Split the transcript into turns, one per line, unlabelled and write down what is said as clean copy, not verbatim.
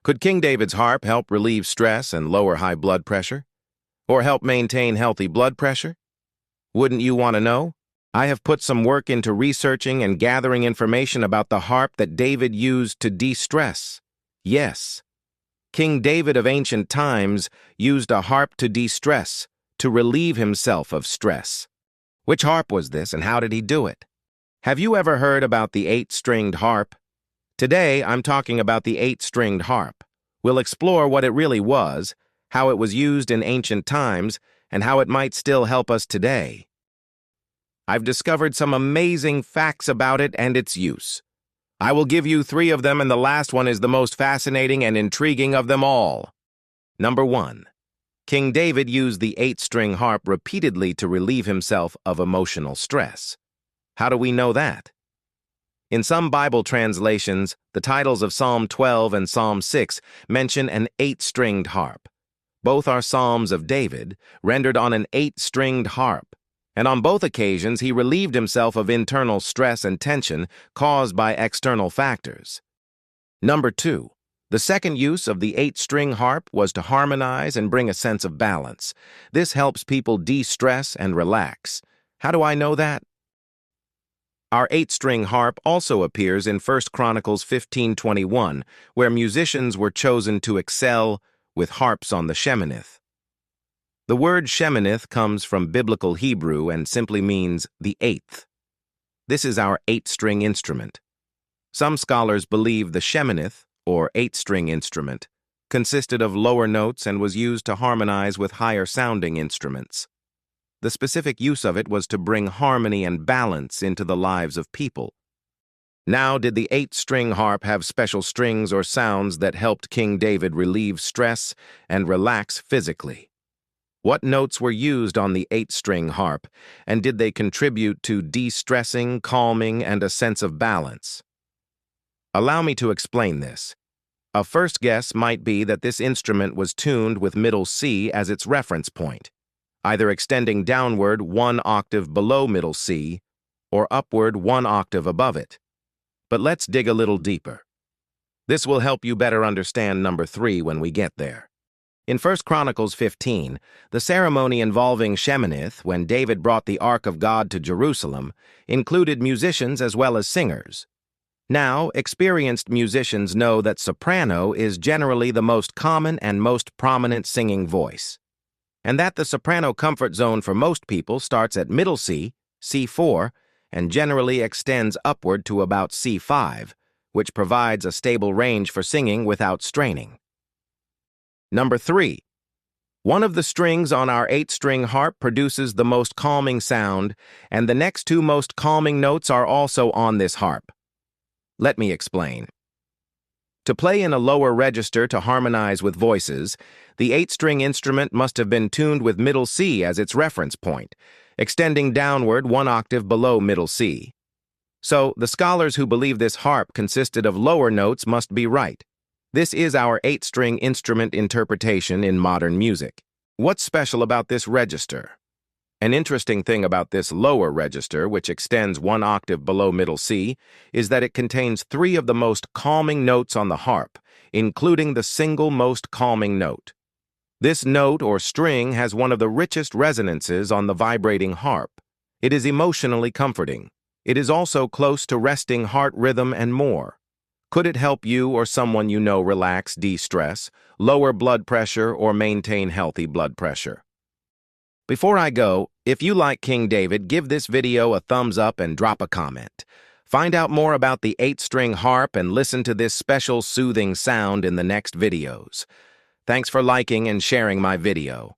Could King David's harp help relieve stress and lower high blood pressure? Or help maintain healthy blood pressure? Wouldn't you want to know? I have put some work into researching and gathering information about the harp that David used to de-stress. Yes, King David of ancient times used a harp to de-stress, to relieve himself of stress. Which harp was this, and how did he do it? Have you ever heard about the 8-stringed harp? Today, I'm talking about the 8-stringed harp. We'll explore what it really was, how it was used in ancient times, and how it might still help us today. I've discovered some amazing facts about it and its use. I will give you 3 of them, and the last one is the most fascinating and intriguing of them all. Number 1. King David used the 8-string harp repeatedly to relieve himself of emotional stress. How do we know that? In some Bible translations, the titles of Psalm 12 and Psalm 6 mention an 8-stringed harp. Both are psalms of David, rendered on an 8-stringed harp, and on both occasions he relieved himself of internal stress and tension caused by external factors. Number 2. The second use of the 8-string harp was to harmonize and bring a sense of balance. This helps people de-stress and relax. How do I know that? Our 8-string harp also appears in 1 Chronicles 15:21, where musicians were chosen to excel with harps on the sheminith. The word sheminith comes from Biblical Hebrew and simply means the 8th. This is our 8-string instrument. Some scholars believe the sheminith, or 8-string instrument, consisted of lower notes and was used to harmonize with higher-sounding instruments. The specific use of it was to bring harmony and balance into the lives of people. Now, did the 8-string harp have special strings or sounds that helped King David relieve stress and relax physically? What notes were used on the 8-string harp, and did they contribute to de-stressing, calming, and a sense of balance? Allow me to explain this. A first guess might be that this instrument was tuned with middle C as its reference point, either extending downward 1 octave below middle C or upward 1 octave above it. But let's dig a little deeper. This will help you better understand number 3 when we get there. In 1 Chronicles 15, the ceremony involving Sheminith, when David brought the Ark of God to Jerusalem, included musicians as well as singers. Now, experienced musicians know that soprano is generally the most common and most prominent singing voice, and that the soprano comfort zone for most people starts at middle C, C4, and generally extends upward to about C5, which provides a stable range for singing without straining. Number 3. One of the strings on our 8-string harp produces the most calming sound, and the next 2 most calming notes are also on this harp. Let me explain. To play in a lower register to harmonize with voices, the 8-string instrument must have been tuned with middle C as its reference point, extending downward 1 octave below middle C. So, the scholars who believe this harp consisted of lower notes must be right. This is our 8-string instrument interpretation in modern music. What's special about this register? An interesting thing about this lower register, which extends 1 octave below middle C, is that it contains 3 of the most calming notes on the harp, including the single most calming note. This note or string has one of the richest resonances on the vibrating harp. It is emotionally comforting. It is also close to resting heart rhythm and more. Could it help you or someone you know relax, de-stress, lower blood pressure, or maintain healthy blood pressure? Before I go, if you like King David, give this video a thumbs up and drop a comment. Find out more about the 8-string harp and listen to this special soothing sound in the next videos. Thanks for liking and sharing my video.